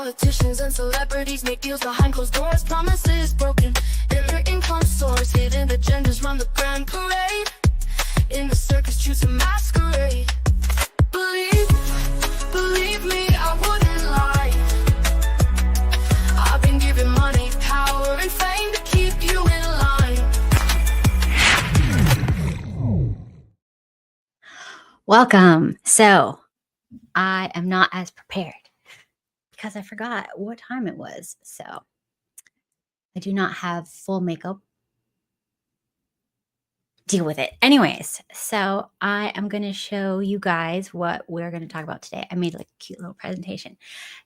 Politicians and celebrities make deals behind closed doors, promises broken, and their income soars. Hidden agendas run the grand parade, in the circus choose to masquerade. Believe me, I wouldn't lie. I've been given money, power, and fame to keep you in line. Welcome. So I am not as prepared because I forgot what time it was. So I do not have full makeup. Deal with it. Anyways, so I am going to show you guys what we're going to talk about today. I made like a cute little presentation.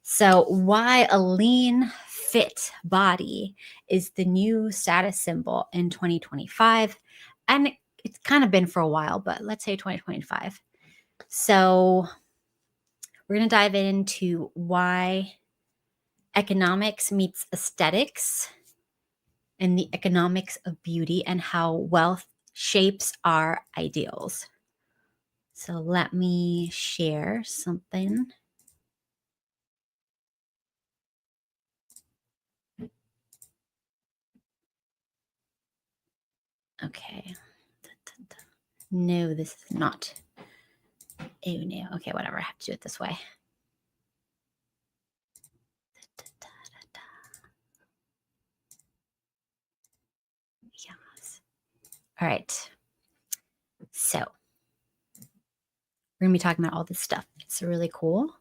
So why a lean, fit body is the new status symbol in 2025. And it's kind of been for a while, but let's say 2025. So we're going to dive into why economics meets aesthetics and the economics of beauty and how wealth shapes our ideals. So let me share something. Okay. No, this is not. Oh, no. Okay, whatever. I have to do it this way. Yes. All right. So we're going to be talking about all this stuff. It's really cool.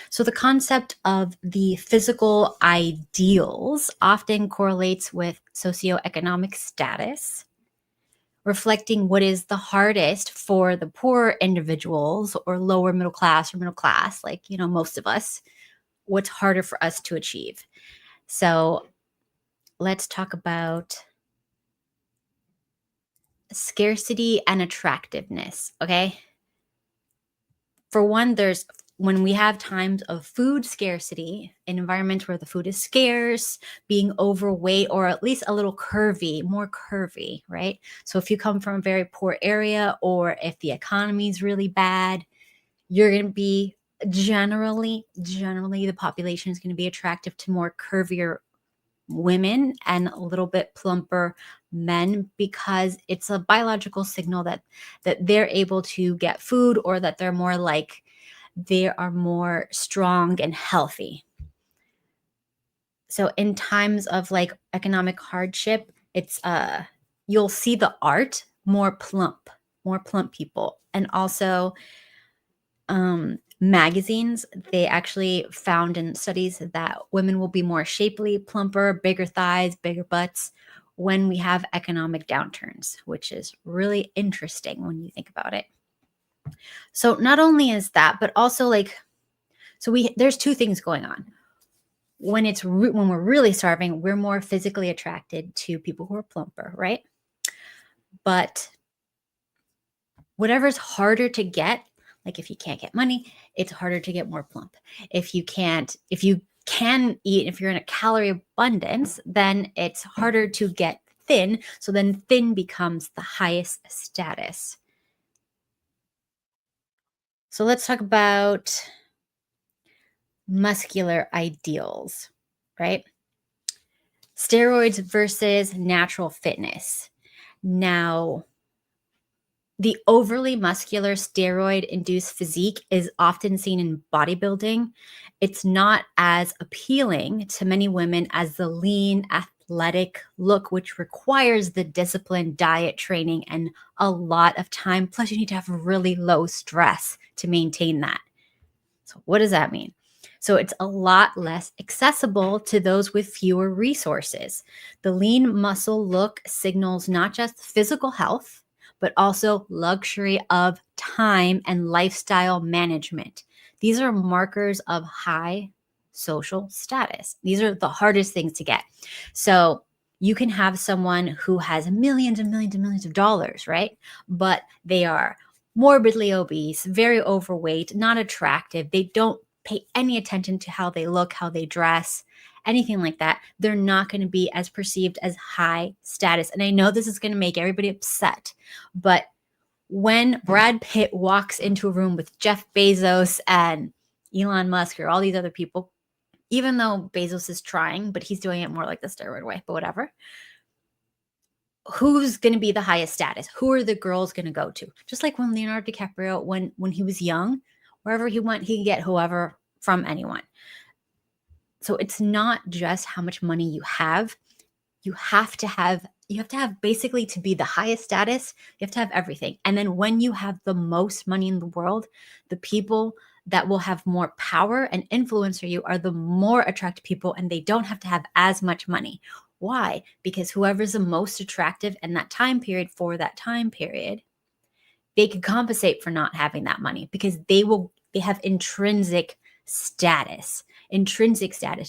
So the concept of the physical ideals often correlates with socioeconomic status, reflecting what is the hardest for the poor individuals or lower middle class or middle class, like, most of us, what's harder for us to achieve. So let's talk about scarcity and attractiveness, okay? For one, when we have times of food scarcity, in environments where the food is scarce, being overweight or at least a little curvy, more curvy, right? So if you come from a very poor area or if the economy is really bad, you're going to be generally the population is going to be attractive to more curvier women and a little bit plumper men because it's a biological signal that they're able to get food or that they're more like they are more strong and healthy. So in times of like economic hardship, it's you'll see the art more plump people. And also magazines, they actually found in studies that women will be more shapely, plumper, bigger thighs, bigger butts when we have economic downturns, which is really interesting when you think about it. So not only is that, but also there's two things going on. When we're really starving, we're more physically attracted to people who are plumper, right? But whatever's harder to get, like if you can't get money, it's harder to get more plump. If you can eat, if you're in a calorie abundance, then it's harder to get thin. So then thin becomes the highest status. So let's talk about muscular ideals, right? Steroids versus natural fitness. Now, the overly muscular steroid-induced physique is often seen in bodybuilding. It's not as appealing to many women as the lean, athletic look, which requires the disciplined diet, training, and a lot of time. Plus, you need to have really low stress to maintain that. So what does that mean? So it's a lot less accessible to those with fewer resources. The lean muscle look signals not just physical health, but also luxury of time and lifestyle management. These are markers of high social status. These are the hardest things to get. So you can have someone who has millions and millions and millions of dollars, right? But they are morbidly obese, very overweight, not attractive. They don't pay any attention to how they look, how they dress, anything like that. They're not going to be as perceived as high status. And I know this is going to make everybody upset, but when Brad Pitt walks into a room with Jeff Bezos and Elon Musk or all these other people, even though Bezos is trying, but he's doing it more like the steroid way, but whatever. Who's going to be the highest status? Who are the girls going to go to? Just like when Leonardo DiCaprio, when he was young, wherever he went, he could get whoever from anyone. So it's not just how much money you have. You have to have basically, to be the highest status, you have to have everything. And then when you have the most money in the world, the people that will have more power and influence over you are the more attractive people, and they don't have to have as much money. Why? Because whoever's the most attractive in that time period for that time period, they can compensate for not having that money because they have intrinsic status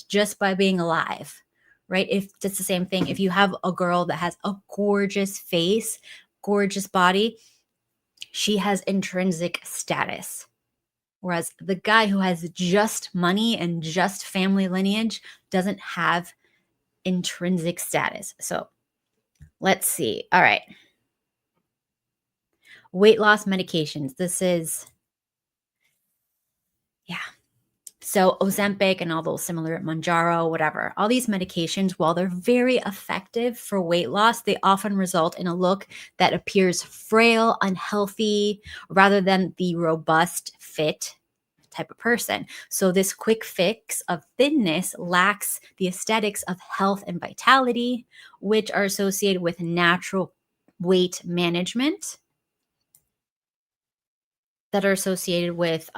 just by being alive, right? If it's the same thing, if you have a girl that has a gorgeous face, gorgeous body, she has intrinsic status. Whereas the guy who has just money and just family lineage doesn't have intrinsic status. So let's see. All right. Weight loss medications. This is, yeah. So Ozempic and all those similar, Mounjaro, whatever, all these medications, while they're very effective for weight loss, they often result in a look that appears frail, unhealthy, rather than the robust, fit type of person. So this quick fix of thinness lacks the aesthetics of health and vitality, which are associated with natural weight management, that are associated with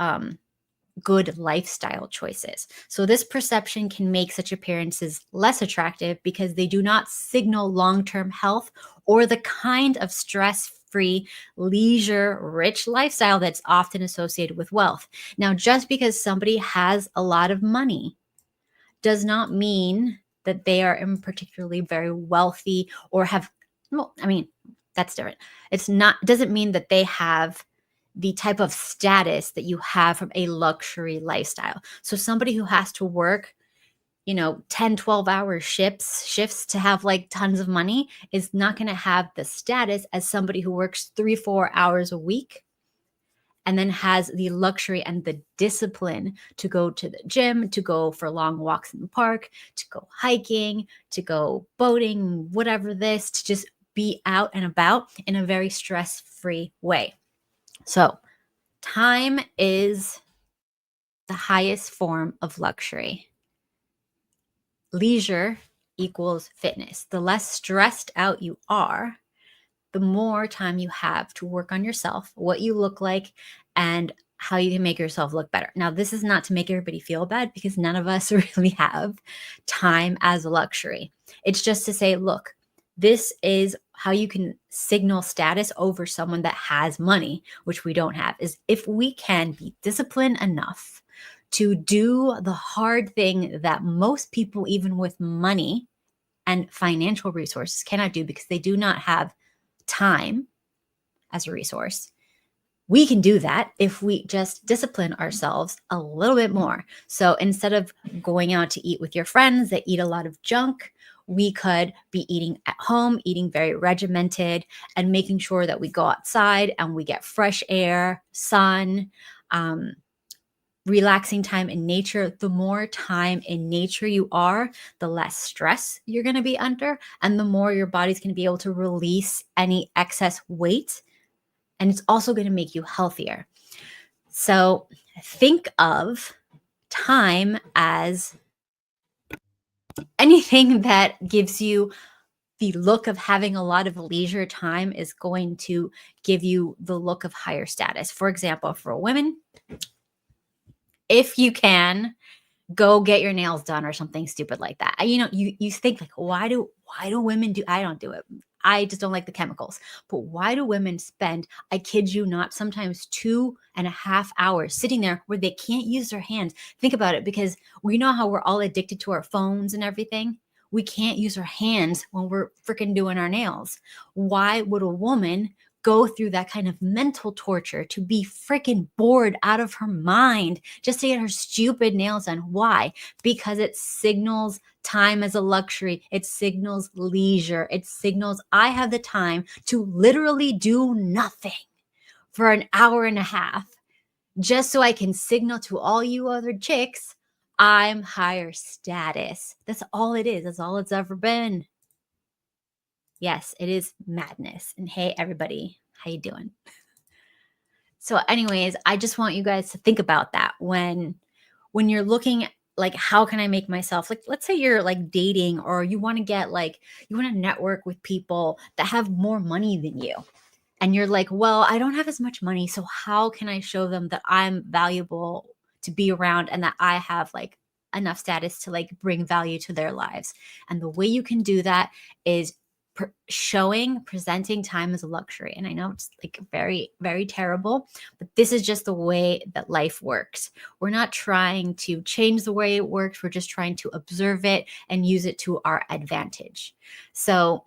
good lifestyle choices. So this perception can make such appearances less attractive because they do not signal long-term health or the kind of stress-free, leisure-rich lifestyle that's often associated with wealth. Now, just because somebody has a lot of money does not mean that they are particularly very wealthy or have, well, I mean, that's different. Doesn't mean that they have the type of status that you have from a luxury lifestyle. So somebody who has to work, 10, 12-hour shifts to have like tons of money is not going to have the status as somebody who works 3-4 hours a week and then has the luxury and the discipline to go to the gym, to go for long walks in the park, to go hiking, to go boating, whatever this, to just be out and about in a very stress-free way. So time is the highest form of luxury. Leisure equals fitness. The less stressed out you are, the more time you have to work on yourself, what you look like, and how you can make yourself look better. Now, this is not to make everybody feel bad because none of us really have time as a luxury. It's just to say, look, this is how you can signal status over someone that has money, which we don't have, is if we can be disciplined enough to do the hard thing that most people, even with money and financial resources, cannot do because they do not have time as a resource. We can do that if we just discipline ourselves a little bit more. So instead of going out to eat with your friends that eat a lot of junk, we could be eating at home, eating very regimented, and making sure that we go outside and we get fresh air, sun, relaxing time in nature. The more time in nature you are, the less stress you're going to be under, and the more your body's going to be able to release any excess weight. And it's also going to make you healthier. So think of time as anything that gives you the look of having a lot of leisure time is going to give you the look of higher status. For example, for women, if you can, go get your nails done or something stupid like that. You think like, why do women do? I don't do it. I just don't like the chemicals. But why do women spend, I kid you not, sometimes 2.5 hours sitting there where they can't use their hands? Think about it, because we know how we're all addicted to our phones and everything. We can't use our hands when we're freaking doing our nails. Why would a woman go through that kind of mental torture to be freaking bored out of her mind just to get her stupid nails done? Why? Because it signals time as a luxury. It signals leisure. It signals I have the time to literally do nothing for an hour and a half. just so I can signal to all you other chicks I'm higher status. That's all it is. That's all it's ever been. Yes, it is madness. And hey, everybody, how you doing? So anyways, I just want you guys to think about that when you're looking like, how can I make myself, like, let's say you're like dating, or you want to get like, you want to network with people that have more money than you. And you're like, well, I don't have as much money. So how can I show them that I'm valuable to be around and that I have like enough status to like bring value to their lives? And the way you can do that is presenting time as a luxury. And I know it's like very, very terrible, but this is just the way that life works. We're not trying to change the way it works. We're just trying to observe it and use it to our advantage. So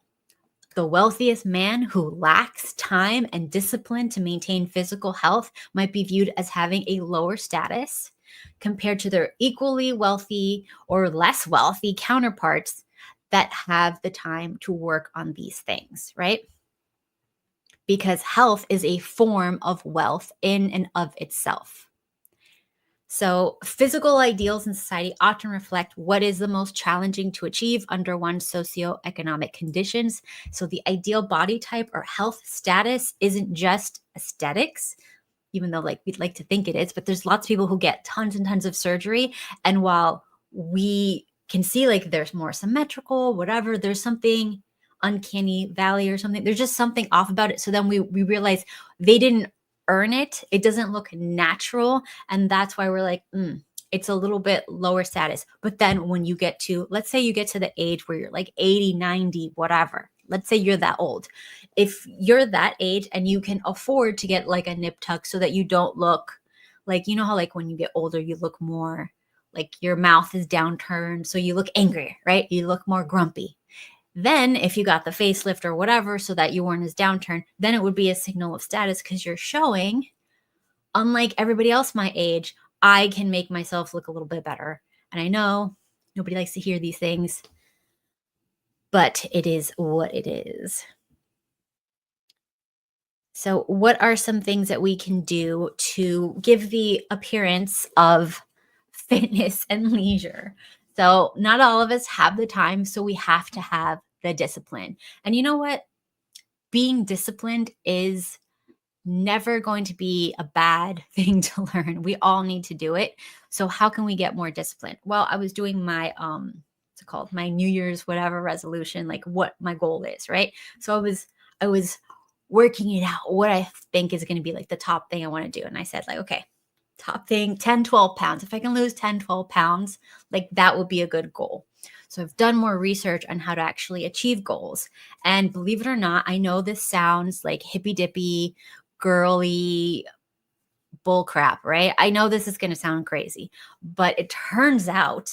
the wealthiest man who lacks time and discipline to maintain physical health might be viewed as having a lower status compared to their equally wealthy or less wealthy counterparts that have the time to work on these things, right? Because health is a form of wealth in and of itself. So physical ideals in society often reflect what is the most challenging to achieve under one's socioeconomic conditions. So the ideal body type or health status isn't just aesthetics, even though like we'd like to think it is, but there's lots of people who get tons and tons of surgery. And while we can see like there's more symmetrical, whatever, there's something uncanny valley or something. There's just something off about it. So then we realize they didn't earn it. It doesn't look natural. And that's why we're like, it's a little bit lower status. But then when you get to, let's say you get to the age where you're like 80, 90, whatever. Let's say you're that old. If you're that age and you can afford to get like a nip tuck so that you don't look like, you know how like when you get older, you look more like your mouth is downturned. So you look angry, right? You look more grumpy. Then if you got the facelift or whatever so that you weren't as downturned, then it would be a signal of status because you're showing, unlike everybody else my age, I can make myself look a little bit better. And I know nobody likes to hear these things, but it is what it is. So what are some things that we can do to give the appearance of fitness and leisure? So not all of us have the time, so we have to have the discipline. And you know what? Being disciplined is never going to be a bad thing to learn. We all need to do it. So how can we get more disciplined? Well, I was doing my what's it called? My New Year's whatever resolution, like what my goal is, right? So I was working it out, what I think is going to be like the top thing I want to do. And I said like, okay, top thing, 10, 12 pounds. If I can lose 10, 12 pounds, like that would be a good goal. So I've done more research on how to actually achieve goals. And believe it or not, I know this sounds like hippy dippy, girly bull crap, right? I know this is going to sound crazy, but it turns out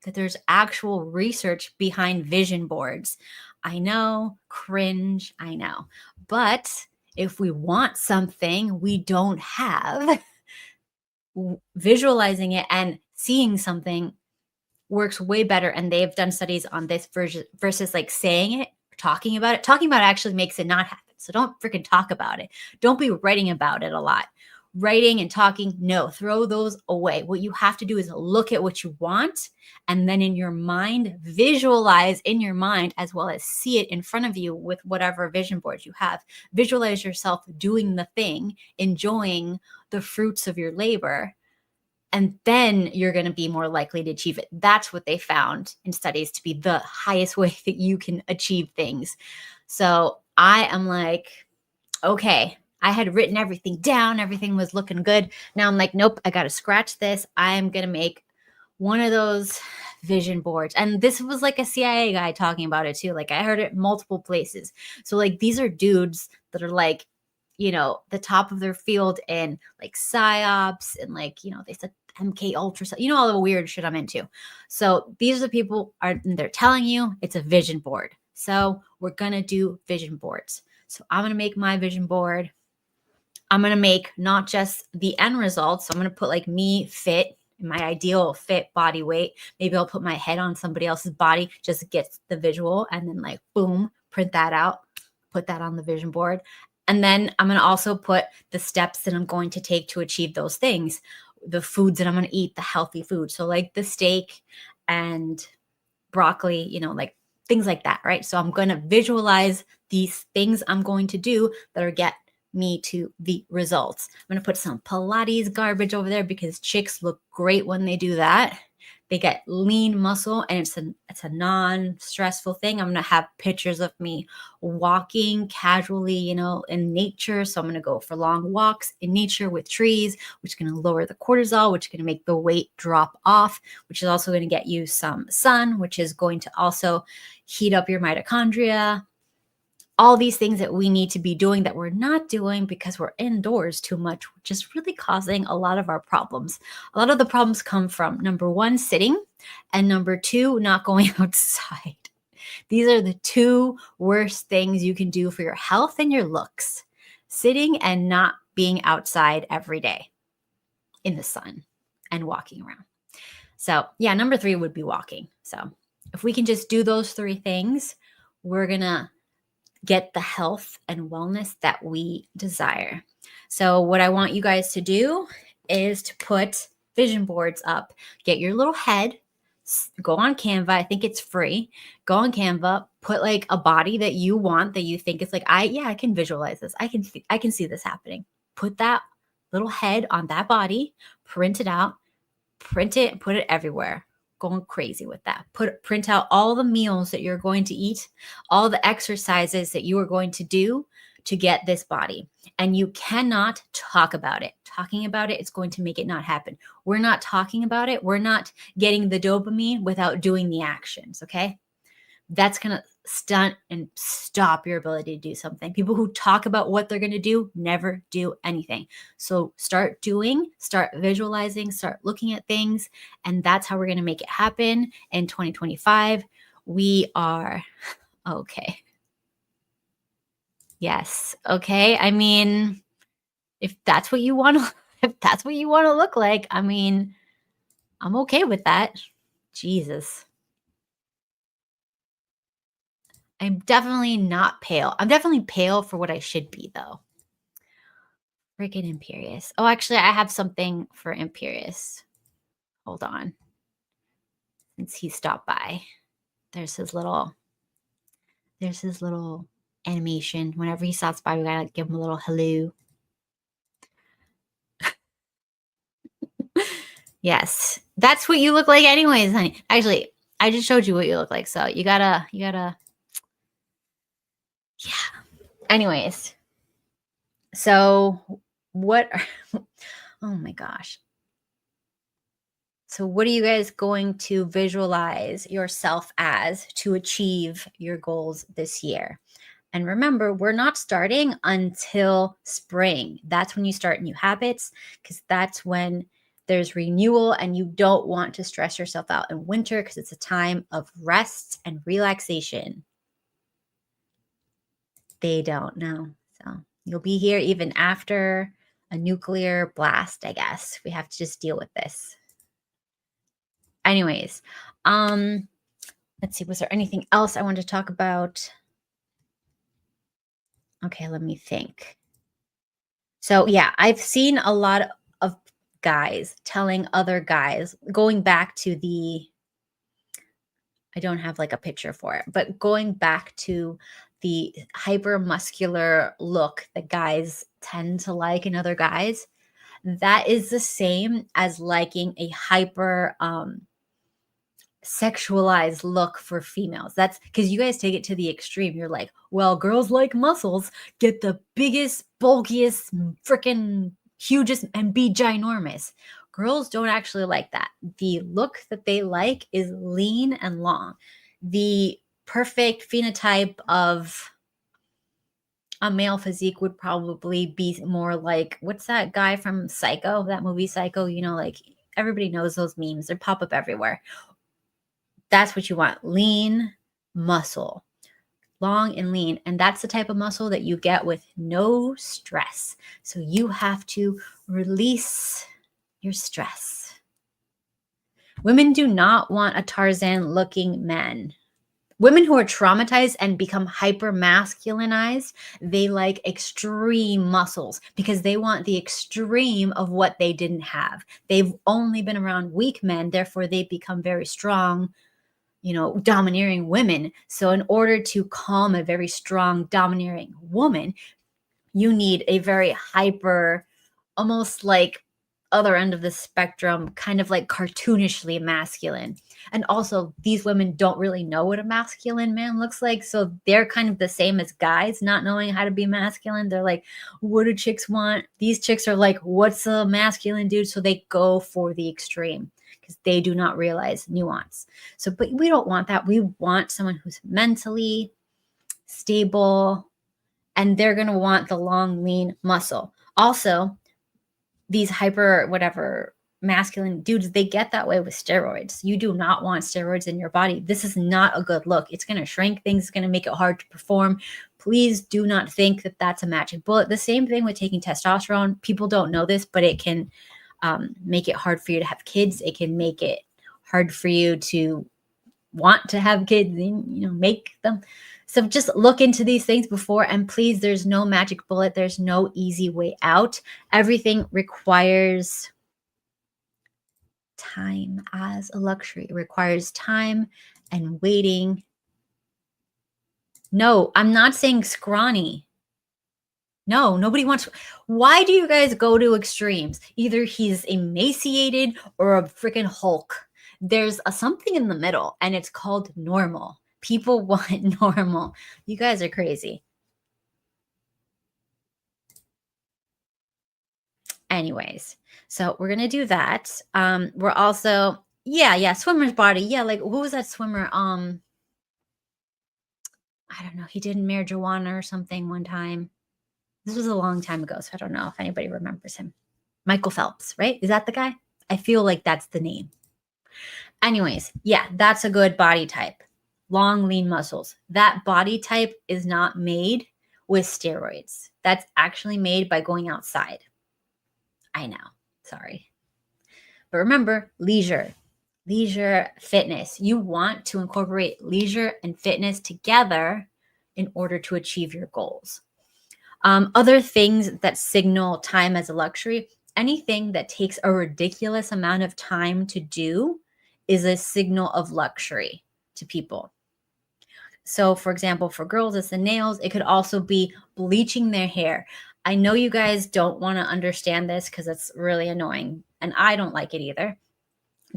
that there's actual research behind vision boards. I know, cringe, I know. But if we want something we don't have, visualizing it and seeing something works way better. And they've done studies on this versus like saying it, talking about it. Talking about it actually makes it not happen. So don't freaking talk about it. Don't be writing about it a lot. Writing and talking, no, throw those away. What you have to do is look at what you want and then in your mind, visualize in your mind as well as see it in front of you with whatever vision board you have. Visualize yourself doing the thing, enjoying the fruits of your labor, and then you're going to be more likely to achieve it. That's what they found in studies to be the highest way that you can achieve things. So I am like, okay, I had written everything down. Everything was looking good. Now I'm like, nope, I got to scratch this. I'm going to make one of those vision boards. And this was like a CIA guy talking about it too. Like I heard it multiple places. So like these are dudes that are like, you know, the top of their field in like psyops and like, you know, they said MK Ultra, you know, all the weird shit I'm into. So these are the people they're telling you it's a vision board. So we're going to do vision boards. So I'm going to make my vision board. I'm going to make not just the end result. So I'm going to put like me fit, my ideal fit body weight. Maybe I'll put my head on somebody else's body, just get the visual and then like, boom, print that out, put that on the vision board. And then I'm going to also put the steps that I'm going to take to achieve those things, the foods that I'm going to eat, the healthy food. So like the steak and broccoli, like things like that, right? So I'm going to visualize these things I'm going to do that are get me to the results. I'm going to put some Pilates garbage over there because chicks look great when they do that. They get lean muscle, and it's a non-stressful thing. I'm going to have pictures of me walking casually, in nature. So I'm going to go for long walks in nature with trees, which is going to lower the cortisol, which is going to make the weight drop off, which is also going to get you some sun, which is going to also heat up your mitochondria. All these things that we need to be doing that we're not doing because we're indoors too much, which is really causing a lot of our problems. A lot of the problems come from, number one, sitting, and number two, not going outside. These are the two worst things you can do for your health and your looks: sitting and not being outside every day in the sun and walking around. So yeah, number three would be walking. So if we can just do those three things, we're going to get the health and wellness that we desire. So what I want you guys to do is to put vision boards up. Get your little head, go on Canva. I think it's free. Go on Canva, put like a body that you want, that you think is like, I can visualize this. I can see this happening. Put that little head on that body, print it out, print it, and put it everywhere. Going crazy with that. Print out all the meals that you're going to eat, all the exercises that you are going to do to get this body. And you cannot talk about it. Talking about it is going to make it not happen. We're not talking about it. We're not getting the dopamine without doing the actions, okay? That's going to stunt and stop your ability to do something. People who talk about what they're going to do never do anything. So start doing, start visualizing, start looking at things. And that's how we're going to make it happen in 2025. We are okay. Yes. Okay. I mean, if that's what you want to look like, I mean, I'm okay with that. Jesus. I'm definitely not pale. I'm definitely pale for what I should be, though. Freaking Imperious. Oh, actually, I have something for Imperious. Hold on. Since he stopped by. There's his little animation. Whenever he stops by, we gotta give him a little hello. Yes. That's what you look like anyways, honey. Actually, I just showed you what you look like. So you gotta yeah. Anyways. So what oh my gosh. So what are you guys going to visualize yourself as to achieve your goals this year? And remember, we're not starting until spring. That's when you start new habits, because that's when there's renewal, and you don't want to stress yourself out in winter because it's a time of rest and relaxation. They don't know. So you'll be here even after a nuclear blast, I guess. We have to just deal with this. Anyways, let's see. Was there anything else I wanted to talk about? Okay, let me think. So yeah, I've seen a lot of guys telling other guys, going back to I don't have like a picture for it, but going back to the hyper muscular look that guys tend to like in other guys, that is the same as liking a hyper sexualized look for females. That's because you guys take it to the extreme. You're like, well, girls like muscles, get the biggest, bulkiest, freaking hugest, and be ginormous. Girls don't actually like that. The look that they like is lean and long. The perfect phenotype of a male physique would probably be more like, what's that guy from Psycho, that movie Psycho? Like everybody knows those memes. They pop up everywhere. That's what you want. Lean muscle, long and lean. And that's the type of muscle that you get with no stress. So you have to release your stress. Women do not want a Tarzan looking man. Women who are traumatized and become hyper masculinized, they like extreme muscles because they want the extreme of what they didn't have. They've only been around weak men, therefore they become very strong, domineering women. So in order to calm a very strong, domineering woman, you need a very hyper, almost like other end of the spectrum, kind of like cartoonishly masculine. And also, these women don't really know what a masculine man looks like. So they're kind of the same as guys, not knowing how to be masculine. They're like, what do chicks want? These chicks are like, what's a masculine dude? So they go for the extreme because they do not realize nuance. So, but we don't want that. We want someone who's mentally stable, and they're going to want the long, lean muscle. Also, these hyper whatever masculine dudes, they get that way with steroids. You do not want steroids in your body. This is not a good look. It's going to shrink things. It's going to make it hard to perform. Please do not think that that's a magic bullet. The same thing with taking testosterone. People don't know this, but it can make it hard for you to have kids. It can make it hard for you to want to have kids and, make them. So just look into these things before, and please, there's no magic bullet. There's no easy way out. Everything requires time as a luxury. It requires time and waiting. No, I'm not saying scrawny. No, nobody wants. Why do you guys go to extremes? Either he's emaciated or a freaking Hulk. There's something in the middle, and it's called normal. People want normal. You guys are crazy. Anyways, so we're gonna do that. We're also, swimmer's body. Yeah, like who was that swimmer? I don't know. He did marijuana or something one time. This was a long time ago, so I don't know if anybody remembers him. Michael Phelps, right? Is that the guy? I feel like that's the name. Anyways, yeah, that's a good body type. Long, lean muscles. That body type is not made with steroids. That's actually made by going outside. I know. Sorry. But remember, leisure, fitness. You want to incorporate leisure and fitness together in order to achieve your goals. Other things that signal time as a luxury, anything that takes a ridiculous amount of time to do is a signal of luxury to people. So, for example, for girls, it's the nails. It could also be bleaching their hair. I know you guys don't want to understand this because it's really annoying, and I don't like it either.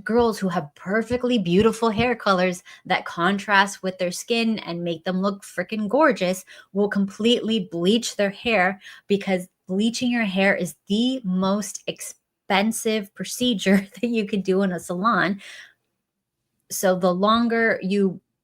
Girls who have perfectly beautiful hair colors that contrast with their skin and make them look freaking gorgeous will completely bleach their hair, because bleaching your hair is the most expensive procedure that you could do in a salon. So the longer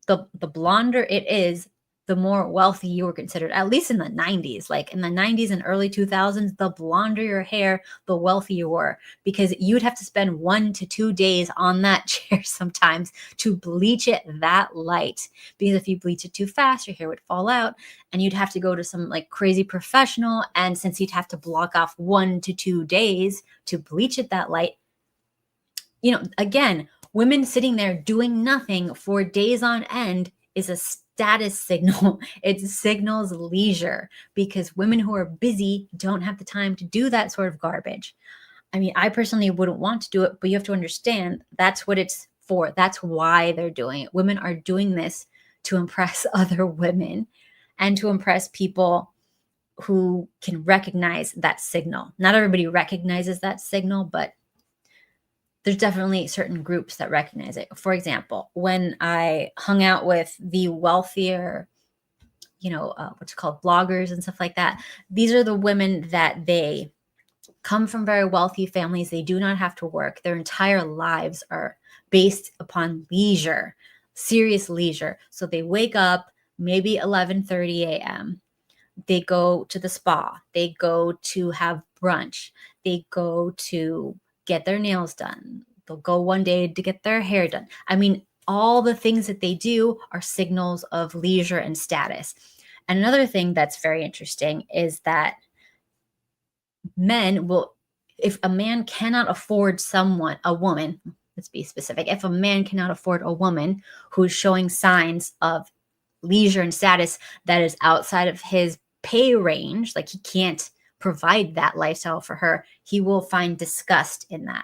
the blonder it is, the more wealthy you were considered, at least in the 90s. Like in the 90s and early 2000s, the blonder your hair, the wealthy you were, because you'd have to spend 1 to 2 days on that chair sometimes to bleach it that light. Because if you bleach it too fast, your hair would fall out, and you'd have to go to some like crazy professional. And since you'd have to block off 1 to 2 days to bleach it that light, again, women sitting there doing nothing for days on end is a status signal. It signals leisure, because women who are busy don't have the time to do that sort of garbage. I mean, I personally wouldn't want to do it, but you have to understand that's what it's for. That's why they're doing it. Women are doing this to impress other women and to impress people who can recognize that signal. Not everybody recognizes that signal, but there's definitely certain groups that recognize it. For example, when I hung out with the wealthier, what's called bloggers and stuff like that, these are the women that they come from very wealthy families. They do not have to work. Their entire lives are based upon leisure, serious leisure. So they wake up maybe 11:30 a.m. They go to the spa. They go to have brunch. They go to get their nails done. They'll go one day to get their hair done. I mean, all the things that they do are signals of leisure and status. And another thing that's very interesting is that men will, if a man cannot afford a woman, let's be specific. If a man cannot afford a woman who's showing signs of leisure and status that is outside of his pay range, like he can't provide that lifestyle for her, he will find disgust in that,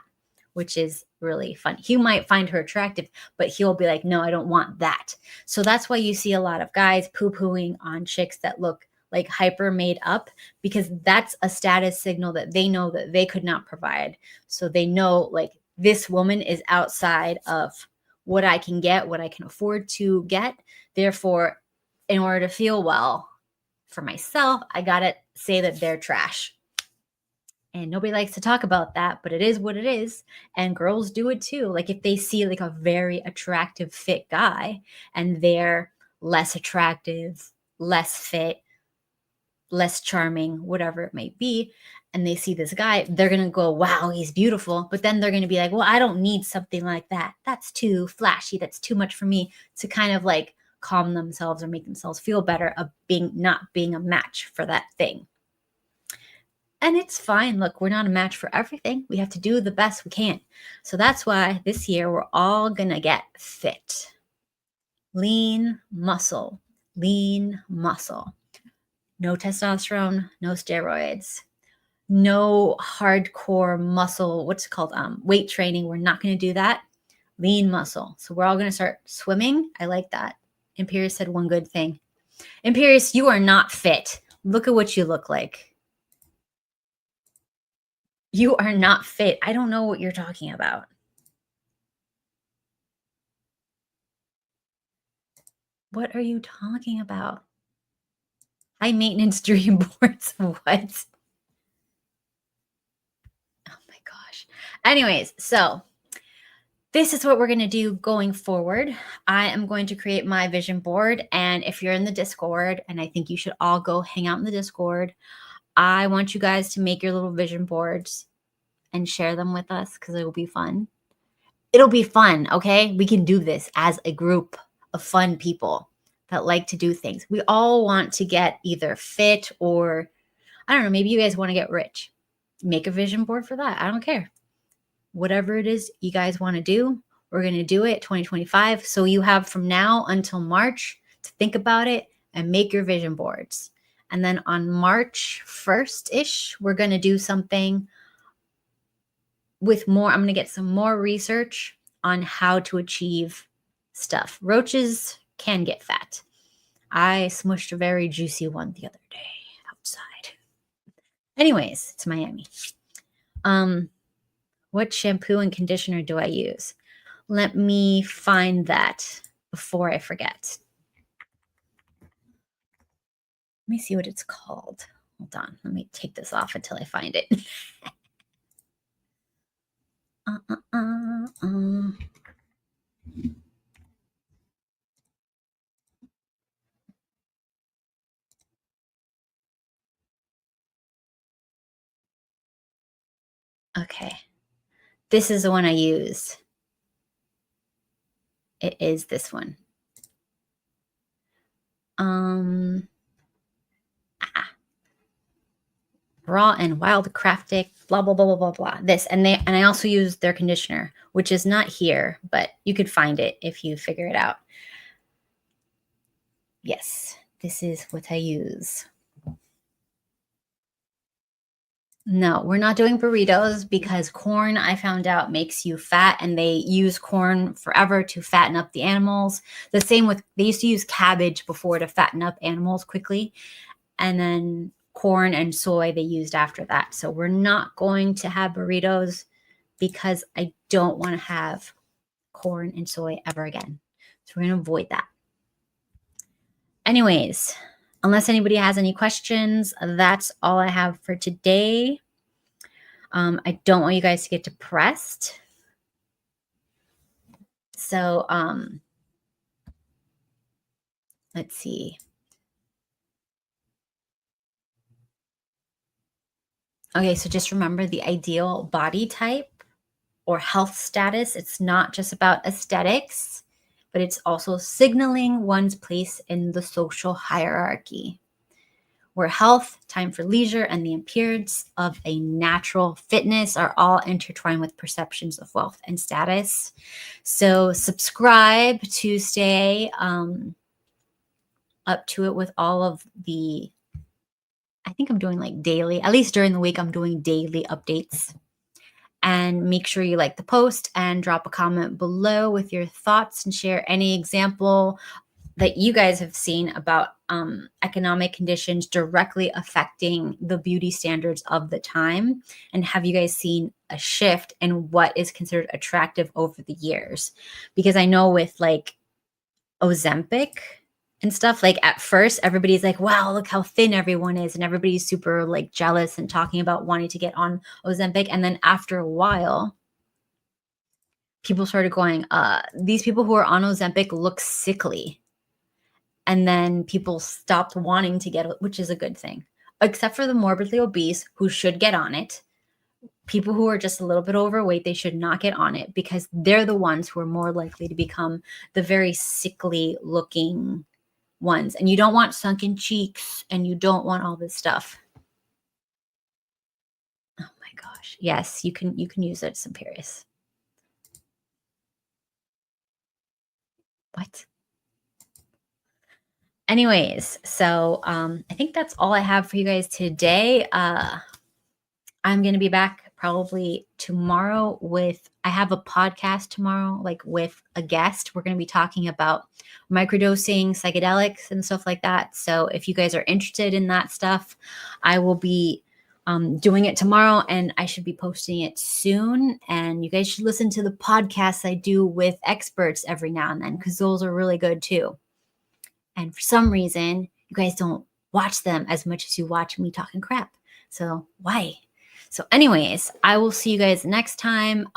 which is really fun. He might find her attractive, but he'll be like, no, I don't want that. So that's why you see a lot of guys poo-pooing on chicks that look like hyper made up, because that's a status signal that they know that they could not provide. So they know, like, this woman is outside of what I can get, what I can afford to get. Therefore, in order to feel well for myself, I gotta say that they're trash. And nobody likes to talk about that, but it is what it is. And girls do it too. Like if they see like a very attractive, fit guy and they're less attractive, less fit, less charming, whatever it may be, and they see this guy, they're going to go, wow, he's beautiful. But then they're going to be like, well, I don't need something like that. That's too flashy. That's too much for me, to kind of like calm themselves or make themselves feel better of not being a match for that thing. And it's fine. Look, we're not a match for everything. We have to do the best we can. So that's why this year we're all going to get fit. Lean muscle. Lean muscle. No testosterone, no steroids, no hardcore muscle, what's it called? Weight training. We're not going to do that. Lean muscle. So we're all going to start swimming. I like that. Imperius said one good thing. Imperius, you are not fit. Look at what you look like. You are not fit. I don't know what you're talking about. What are you talking about? High maintenance dream boards. What? Oh my gosh. Anyways, so this is what we're going to do going forward. I am going to create my vision board. And if you're in the Discord, and I think you should all go hang out in the Discord, I want you guys to make your little vision boards and share them with us because it will be fun. It'll be fun, okay? We can do this as a group of fun people that like to do things. We all want to get either fit or, I don't know, maybe you guys want to get rich. Make a vision board for that. I don't care. Whatever it is you guys want to do, we're going to do it 2025. So you have from now until March to think about it and make your vision boards. And then on March 1st-ish, we're going to do something with more. I'm going to get some more research on how to achieve stuff. Roaches can get fat. I smushed a very juicy one the other day outside. Anyways, it's Miami. What shampoo and conditioner do I use? Let me find that before I forget. Let me see what it's called. Hold on. Let me take this off until I find it. Okay. This is the one I use. It is this one. Raw and wild craftic, blah, blah, blah, blah, blah, blah. This. And I also use their conditioner, which is not here, but you could find it if you figure it out. Yes, this is what I use. No, we're not doing burritos because corn, I found out, makes you fat, and they use corn forever to fatten up the animals. The same with, they used to use cabbage before to fatten up animals quickly. And then corn and soy they used after that. So we're not going to have burritos because I don't want to have corn and soy ever again. So we're going to avoid that. Anyways, unless anybody has any questions, that's all I have for today. I don't want you guys to get depressed. So let's see. Okay, so just remember the ideal body type or health status. It's not just about aesthetics, but it's also signaling one's place in the social hierarchy. where health, time for leisure, and the appearance of a natural fitness are all intertwined with perceptions of wealth and status. So subscribe to stay up to it with all of the, I think I'm doing like daily, at least during the week, I'm doing daily updates. And make sure you like the post and drop a comment below with your thoughts and share any example that you guys have seen about economic conditions directly affecting the beauty standards of the time. And have you guys seen a shift in what is considered attractive over the years? Because I know with like Ozempic and stuff, like at first everybody's like, wow, look how thin everyone is, and everybody's super like jealous and talking about wanting to get on Ozempic. And then after a while, people started going, these people who are on Ozempic look sickly. And then people stopped wanting to get it, which is a good thing, except for the morbidly obese who should get on it. People who are just a little bit overweight, they should not get on it, because they're the ones who are more likely to become the very sickly looking ones. And you don't want sunken cheeks, and you don't want all this stuff. Oh my gosh. Yes, you can use it. It's imperious. What? Anyways, so I think that's all I have for you guys today. I'm going to be back probably tomorrow I have a podcast tomorrow, like with a guest. We're going to be talking about microdosing, psychedelics, and stuff like that. So if you guys are interested in that stuff, I will be doing it tomorrow, and I should be posting it soon. And you guys should listen to the podcasts I do with experts every now and then, because those are really good too. And for some reason, you guys don't watch them as much as you watch me talking crap. So why? So anyways, I will see you guys next time.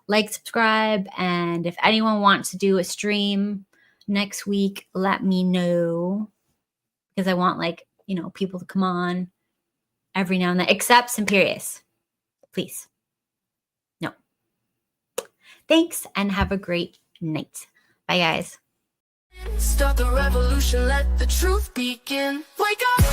Like, subscribe, and if anyone wants to do a stream next week, let me know, because I want, like, you know, people to come on every now and then, except Simperius. Please. No. Thanks, and have a great night. Bye, guys. Start the revolution, let the truth begin. Wake up,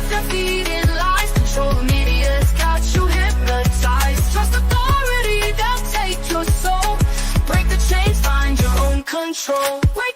defeating lies. Control the media's got you hypnotized. Trust authority, they'll take your soul. Break the chains, find your own control. Wake